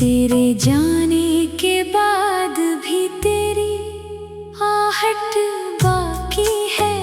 तेरे जाने के बाद भी तेरी आहट बाकी है।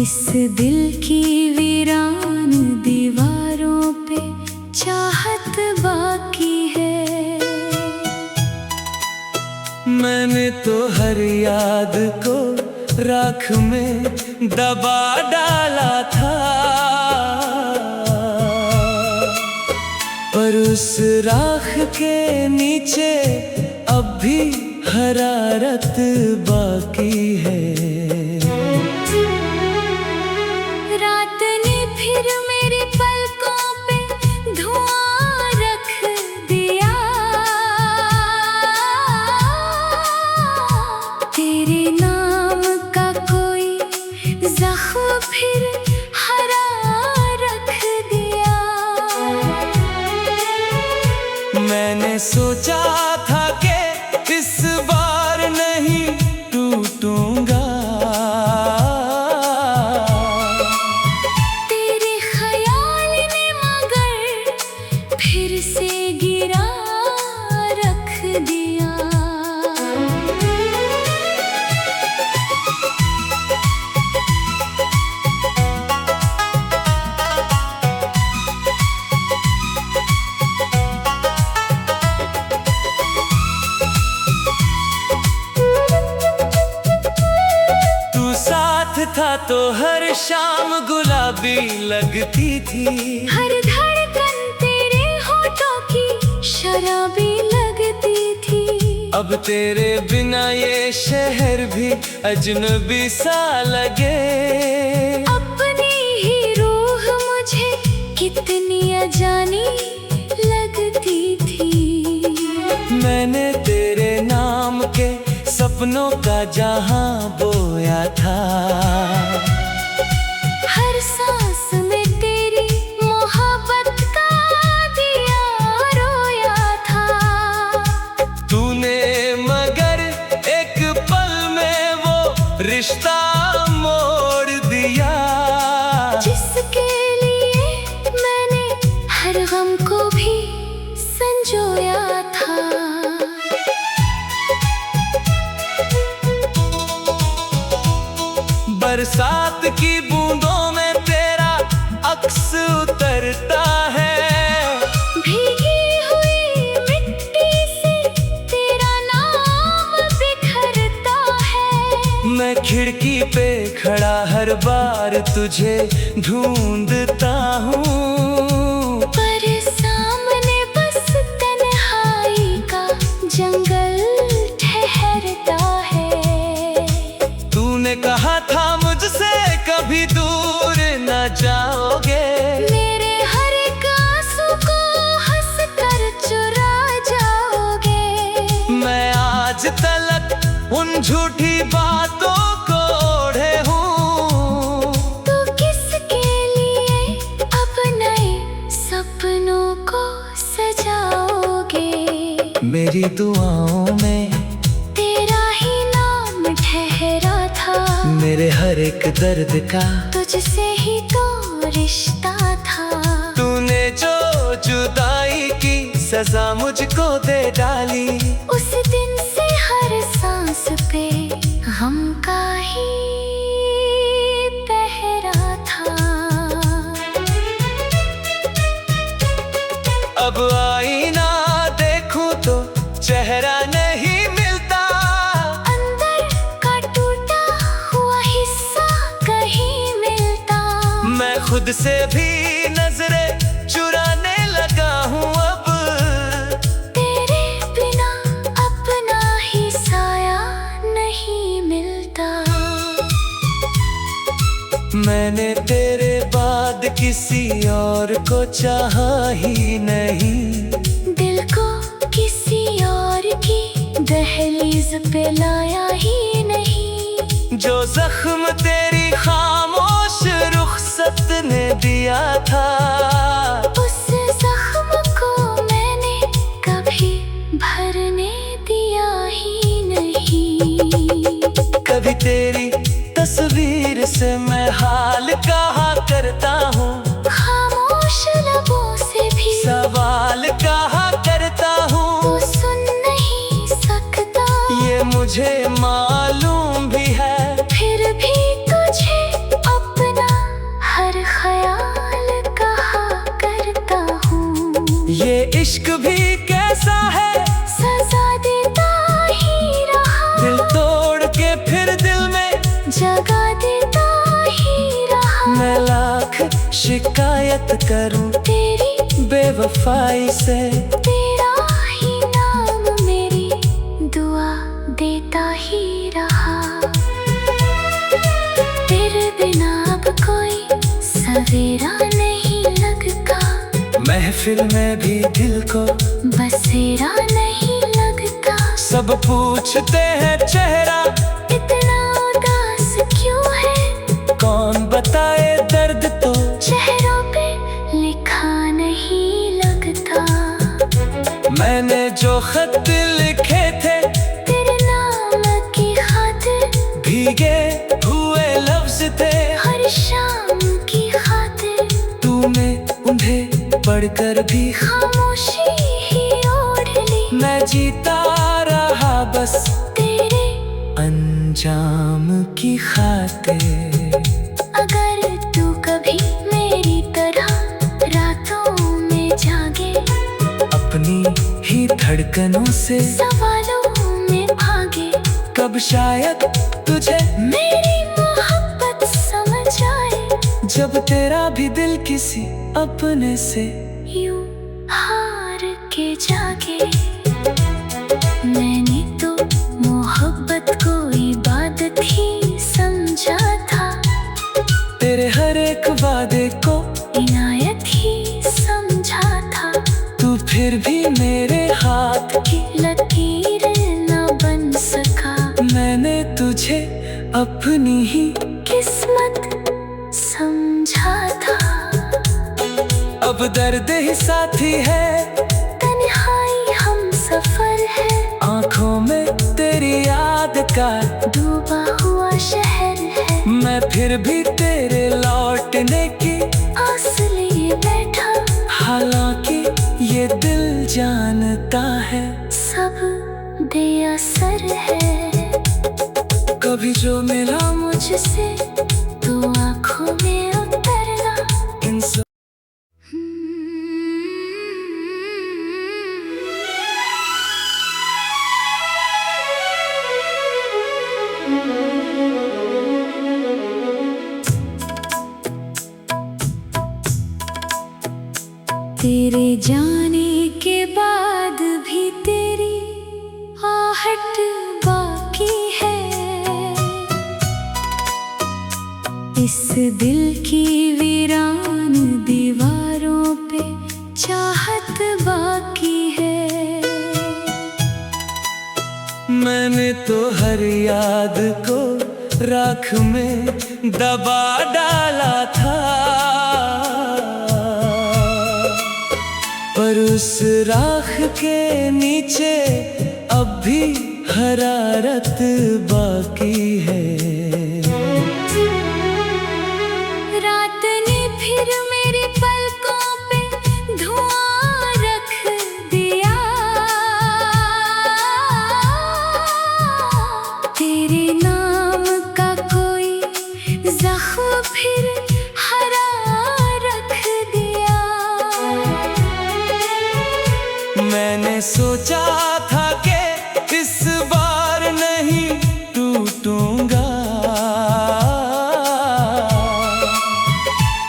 इस दिल की वीरान दीवारों पे चाहत बाकी है। मैंने तो हर याद को राख में दबा डाला था, पर उस राख के नीचे अब भी हरारत बाकी है। रात ने फिर मेरी पलकों पे धुआं रख दिया। तेरे नाम का कोई जख्म फिर हरा रख दिया। मैंने सोचा था कि इस बार नहीं टूटूंगा, तेरे ख्याल ने मगर फिर से गिरा रख दिया। था तो हर शाम गुलाबी लगती थी, हर धड़कन तेरे होठों की शराबी लगती थी। अब तेरे बिना ये शहर भी अजनबी सा लगे। अपनी ही रूह मुझे कितनी अजानी लगती थी। मैंने तेरे नाम के सपनों का जहां बोया था, हर सांस में तेरी मोहब्बत का दिया रोया था। तूने मगर एक पल में वो रिश्ता मोड़ दिया, जिसके लिए मैंने हर गम को भी संजोया था। बरसात की बूंदों में तेरा अक्स उतरता है, भीगी हुई मिट्टी से तेरा नाम बिखरता है। मैं खिड़की पे खड़ा हर बार तुझे ढूंढता हूँ, पर सामने बस तन्हाई का जंगल ठहरता है। तूने कहा था मुझसे कभी दूर न जाओगे, मेरे हर एक आंसू को हंस कर चुरा जाओगे। मैं आज तलक उन झूठी बातों को ओढ़े हूँ। तो किसके लिए अब नए सपनों को सजाओगे। मेरी दुआओं में तेरा ही नाम ठहरा था, मेरे हर एक दर्द का तुझसे ही तो रिश्ता था। तूने जो जुदाई की सजा मुझको दे डाली, उस दिन से हर सांस पे गम का ही पहरा था। अब आईना देखूं तो चेहरा नहीं मिलता, अंदर का टूटा हुआ हिस्सा कहीं मिलता। मैं खुद से भी नजरें चुराने लगा हूँ अब, तेरे बिना अपना ही साया नहीं मिलता। मैंने तेरे बाद किसी और को चाहा ही नहीं, दिल को किसी और की दहलीज पे लाया ही नहीं। जो जख्म तेरी खामोश रुखसत ने दिया था, उस जख्म को मैंने कभी भरने दिया ही नहीं। कभी तेरी तस्वीर से मैं हाल कहा करता हूँ, खामोश लबों से भी इश्क भी कैसा है, सजा देता ही रहा। दिल तोड़ के फिर दिल में जगा देता ही रहा। मैं लाख शिकायत करूं तेरी बेवफाई से, तेरा ही नाम मेरी दुआ देता ही रहा। तेरे बिना अब कोई सवेरा नहीं लगता, महफिल में भी दिल को बसेरा नहीं लगता। सब पूछते हैं चेहरा इतना उदास क्यों है, कौन बताए दर्द तो चेहरों पे लिखा नहीं लगता। मैंने जो खत लिखे थे तेरे नाम की खातिर, भीगे हुए लफ्ज थे, हर शाम की खातिर तूने उन्हें पढ़कर भी खामोशी ही ओढ़ ली। मैं जीता रहा बस तेरे अंजाम की खातिर। अगर तू कभी मेरी तरह रातों में जागे, अपनी ही धड़कनों से सवालों में भागे, कब शायद तुझे मेरी मोहब्बत समझ आए। जब तेरा भी दिल किसी अपने से यूं हार के जागे। मैंने तो मोहब्बत को इबादत ही समझा था, तेरे हर एक वादे को इनायत ही समझा था। तू फिर भी मेरे हाथ की लकीर न बन सका, मैंने तुझे अपनी ही किस्मत समझा था। अब दर्द ही साथी है, तन्हाई हम सफर है, आंखों में तेरी याद का डूबा हुआ शहर है। मैं फिर भी तेरे लौटने की आस लिए बैठा, हालांकि ये दिल जानता है सब बेअसर है। कभी जो मिला मुझसे तो आँखों में उतरना। इंसान तेरे जाने के बाद भी तेरी आहट बाकी है, इस दिल की वीरान दीवारों पे चाहत बाकी है। मैंने तो हर याद को राख में दबा डाला था, पर उस राख के नीचे अब भी हरारत बाकी है। रात ने फिर मेरी पलकों पे धुआं रख दिया, तेरे नाम का कोई जख्म फिर हरा रख दिया। मैंने सोचा था कि इस बार नहीं टूटूंगा,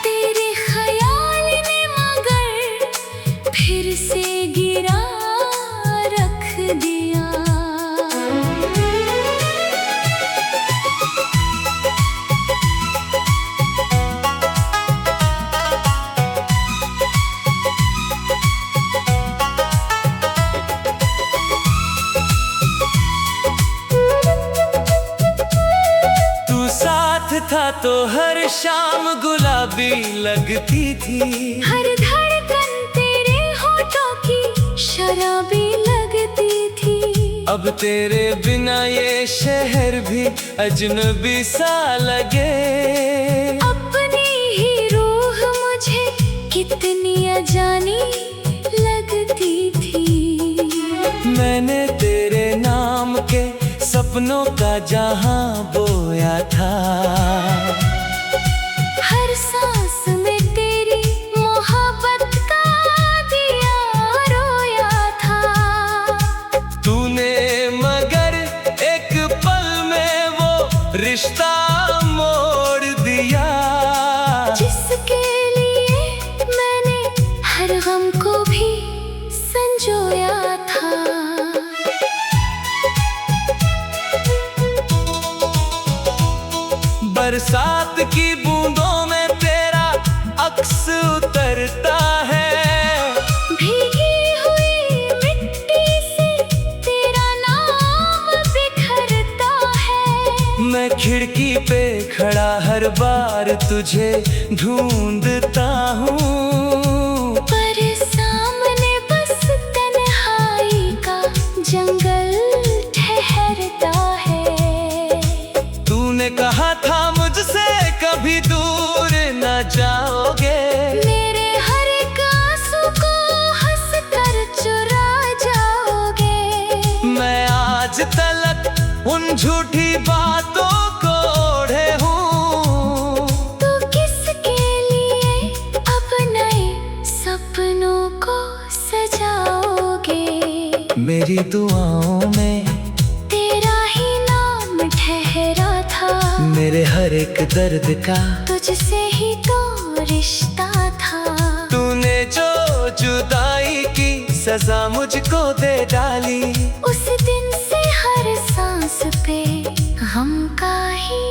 तेरे ख्याल ने मगर फिर से गिरा रख दिया। था तो हर शाम गुलाबी लगती थी, हर धड़कन तेरे होठों की शराबी लगती थी। अब तेरे बिना ये शहर भी अजनबी सा लगे। अपनी ही रूह मुझे कितनी अजानी लगती थी। मैंने तेरे नाम के सपनों का जहां बोया था, हर सांस में तेरी मोहब्बत का दिया रो गम को भी संजोया था। बरसात की बूंदों में तेरा अक्स उतरता है, भीगी हुई मिट्टी से तेरा नाम बिखरता है। मैं खिड़की पे खड़ा हर बार तुझे ढूंढता हूँ, पर सामने बस तन्हाई का जंगल ठहरता है। तूने कहा था मुझसे कभी दूर न जाओगे, मेरे हर एक आंसू को हंस कर चुरा जाओगे। मैं आज तलक उन झूठी बातों को ओढ़े हूँ। तो किसके लिए अब नए सपनों को सजाओगे? मेरी दुआओं में तेरा ही नाम ठहरा था, मेरे हर एक दर्द का तुझसे ही तो रिश्ता था। तूने जो जुदाई की सजा मुझको दे डाली, उस दिन से हर सांस पे गम का ही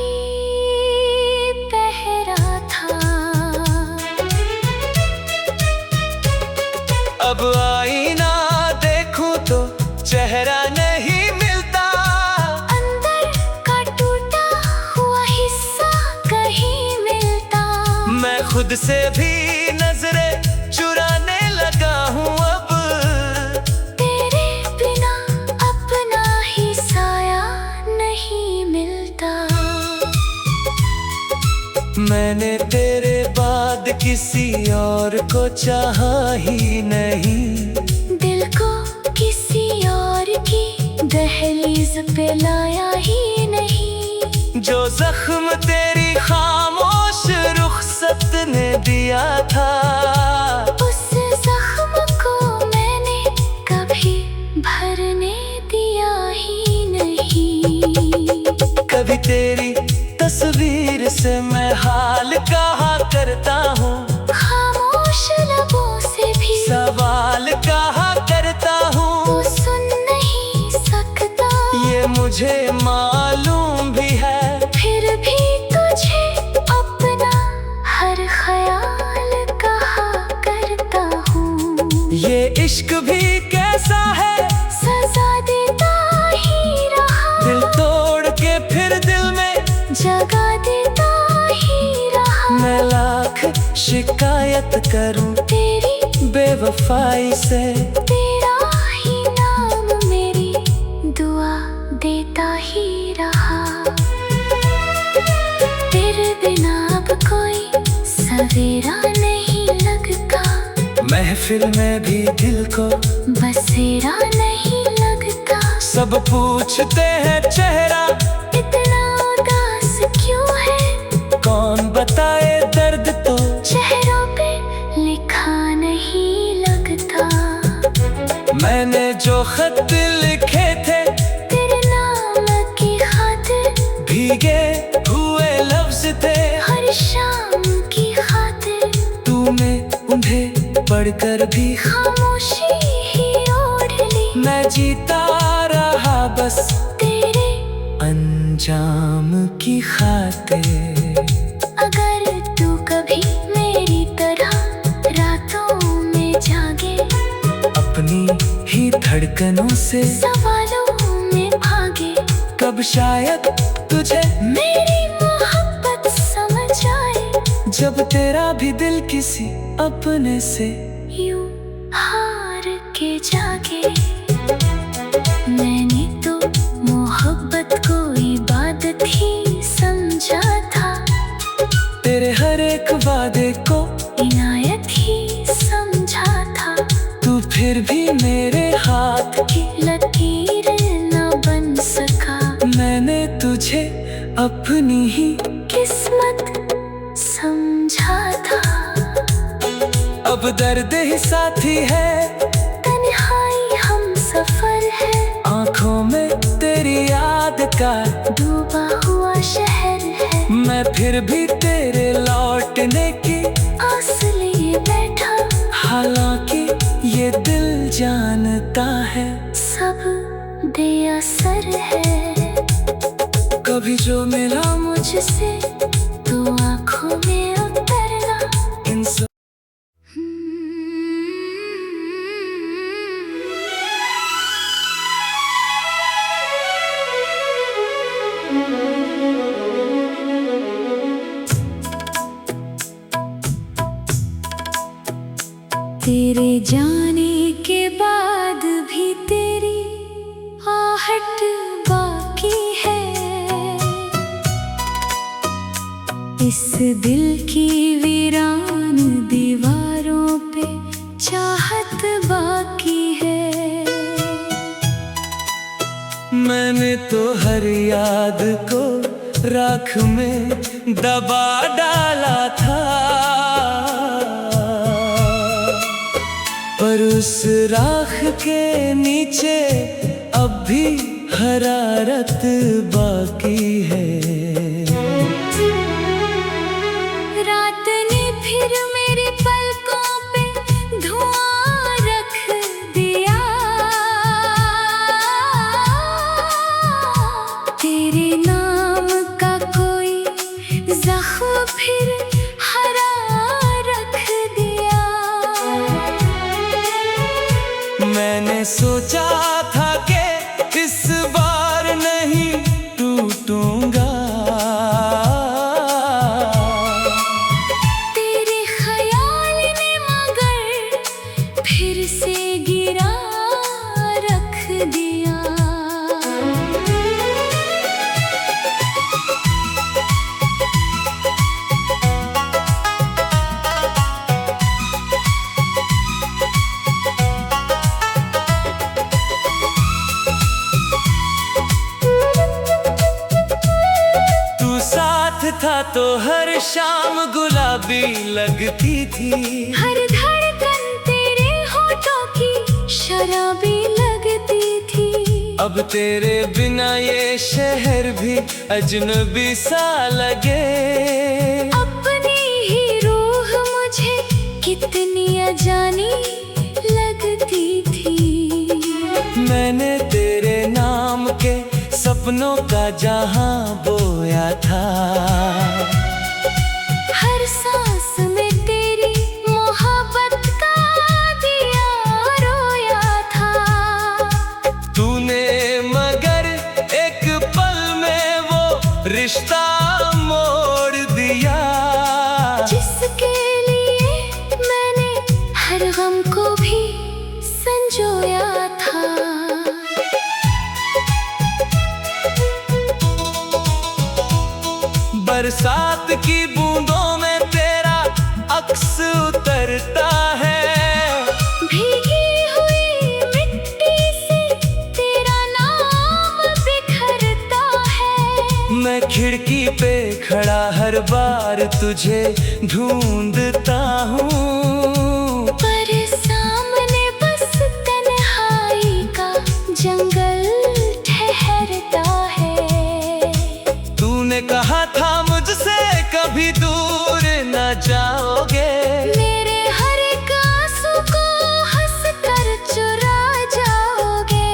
पहरा था। अब आईना देखूं तो चेहरा नहीं मिलता, अंदर का टूटा हुआ हिस्सा कहीं मिलता। मैं खुद से भी नजरें चुराने लगा हूँ अब। तेरे बिना अपना ही साया नहीं मिलता। मैंने तेरे बाद किसी और को चाहा ही नहीं, दिल को किसी और की दहलीज पे लाया ही नहीं। जो जख्म तेरी खामोश रुखसत ने दिया था, उस जख्म को मैंने कभी भरने दिया ही नहीं। कभी तेरी तस्वीर से मैं हाल कहा करता हूँ, खामोश लबों से भी सवाल कहा करता हूँ। तू सुन नहीं सकता, ये मुझे मालूम भी है, फिर भी तुझे अपना हर ख्याल कहा करता हूँ। ये इश्क भी कैसा है, सजा देता ही रहा, दिल तोड़ के फिर दिल में जगा देता ही रहा। मैं लाख शिकायत करूं तेरी बेवफाई से, तेरा ही नाम मेरी दुआ देता ही रहा। तेरे बिना अब कोई सवेरा नहीं लगता, महफिल में भी दिल को बसेरा नहीं लगता। सब पूछते हैं चेहरा इतना उदास क्यों है, कौन बताए दर्द तो चेहरों पे लिखा नहीं लगता। मैंने जो खत लिखे थे तेरे नाम की खातिर, भीगे हुए लफ्ज थे, हर शाम की खातिर तूने उन्हें पढ़कर भी खामोशी ही ओढ़ ली। मैं जीता रहा बस तेरे अंजाम की खातिर। अगर तू कभी मेरी तरह रातों में जागे, अपनी ही धड़कनों से सवालों में भागे, कब शायद तुझे मेरी मोहब्बत समझ आए। जब तेरा भी दिल किसी अपने से यूं हार के जागे। मैंने तो मोहब्बत को इबादत ही समझा था, तेरे हर एक वादे को इनायत ही समझा था। तू फिर भी मेरे हाथ की लकीर न बन सका, मैंने तुझे अपनी ही किस्मत समझा था। अब दर्द ही साथी है, तन्हाई हम सफर है, आंखों में तेरी याद का डूबा हुआ शहर है। मैं फिर भी तेरे लौटने की आस लिए बैठा, हालांकि बेअसर है। कभी जो मिला मुझसे तो आँखों में उतरना। इन सब तेरे जाने के बाद भी तेरी आहट बाकी है। इस दिल की वीरान दीवारों पे चाहत बाकी है। मैंने तो हर याद को राख में दबा डाला था, पर उस राख के नीचे अब भी हरारत बाकी है। रात ने फिर मेरी पलकों पे धुआं रख दिया। तेरे नाम का कोई जख्म फिर हरा रख दिया। मैंने सोचा था कि इस बार नहीं टूटूंगा, तेरे ख्याल ने मगर फिर से गिरा रख दिया। था तो हर शाम गुलाबी लगती थी। हर धड़कन तेरे होठों की शराबी लगती थी। अब तेरे बिना ये शहर भी अजनबी सा लगे। अपनी ही रूह मुझे कितनी अजानी लगती थी। मैंने तेरे नाम के सपनों का जहां बोया था। हर सांस में तेरी मोहब्बत का दिया रोया था। तूने मगर एक पल में वो रिश्ता मोड़ दिया, जिसके लिए मैंने हर गम को भी संजोया था। बरसात की बूंदों में तेरा अक्स उतरता है। भीगी हुई मिट्टी से तेरा नाम बिखरता है। मैं खिड़की पे खड़ा हर बार तुझे ढूंढता हूँ, पर सामने बस तन्हाई का जंगल ठहरता है। तूने कहा था मुझसे कभी दूर न जाओगे। मेरे हर एक आंसू को हंस कर चुरा जाओगे।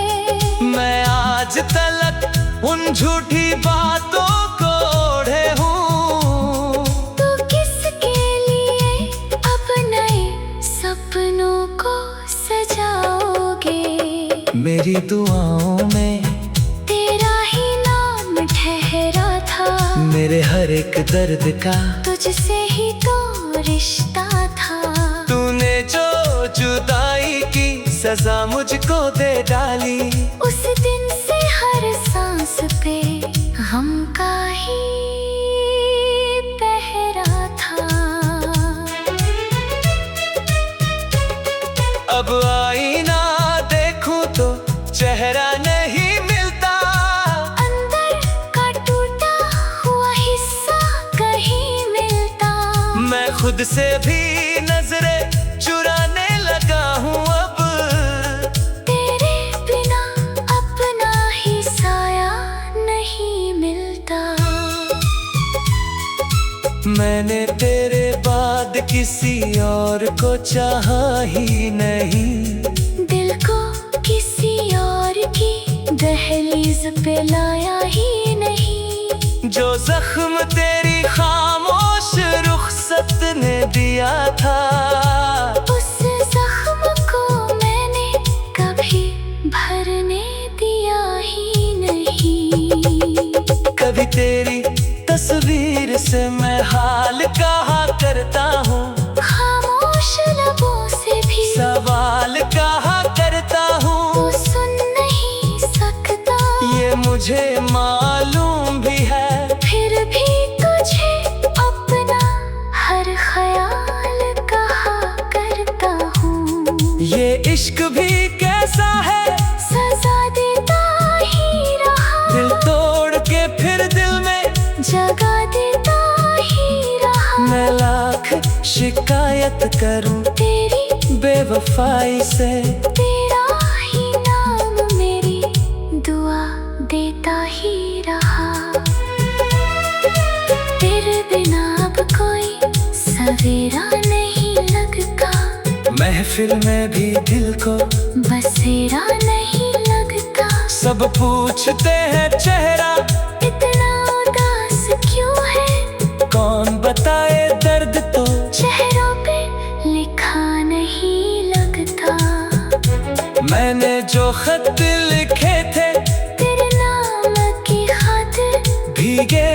मैं आज तलक उन झूठी बातों को ओढ़े हूँ। तो किसके लिए अब नए सपनों को सजाओगे। मेरी दुआओं में तेरा ही नाम ठहरा था। मेरे हर एक दर्द का तुझसे ही तो रिश्ता था। तूने जो जुदाई की सजा मुझको दे डाली। उस दिन से हर सांस पे गम का ही पहरा था। अब आईना देखूं तो चेहरा नहीं मिलता। अंदर का टूटा हुआ हिस्सा कहीं मिलता। मैं खुद से भी नजरें चुराने लगा हूँ अब। तेरे बिना अपना ही साया नहीं मिलता। मैंने तेरे बाद किसी और को चाहा ही नहीं। दिल को किसी और की दहलीज पे लाया ही नहीं। जो जख्म तेरी खामोश रुखसत ने दिया था, उस जख्म को मैंने कभी भरने दिया ही नहीं। कभी तेरी तस्वीर से मैं हाल कहा करता हूँ, खामोश लबों से भी सवाल कहा करता हूँ। तू सुन नहीं सकता, ये मुझे मालूम भी है, फिर भी तुझे अपना हर ख्याल कहा करता हूँ। ये इश्क भी कैसा है, सजा देता ही रहा, दिल तोड़ के फिर दिल में जगा देता ही रहा। मैं लाख शिकायत करूं तेरी बेवफाई से, तेरा ही नाम मेरी दुआ देता ही रहा। तेरे बिना अब कोई सवेरा नहीं लगता, महफिल में भी दिल को बसेरा नहीं लगता। सब पूछते हैं चेहरा इतना उदास क्यों है, कौन बताए दर्द तो चेहरों पे लिखा नहीं लगता। मैंने जो खत लिखे थे तेरे नाम की खातिर भीगे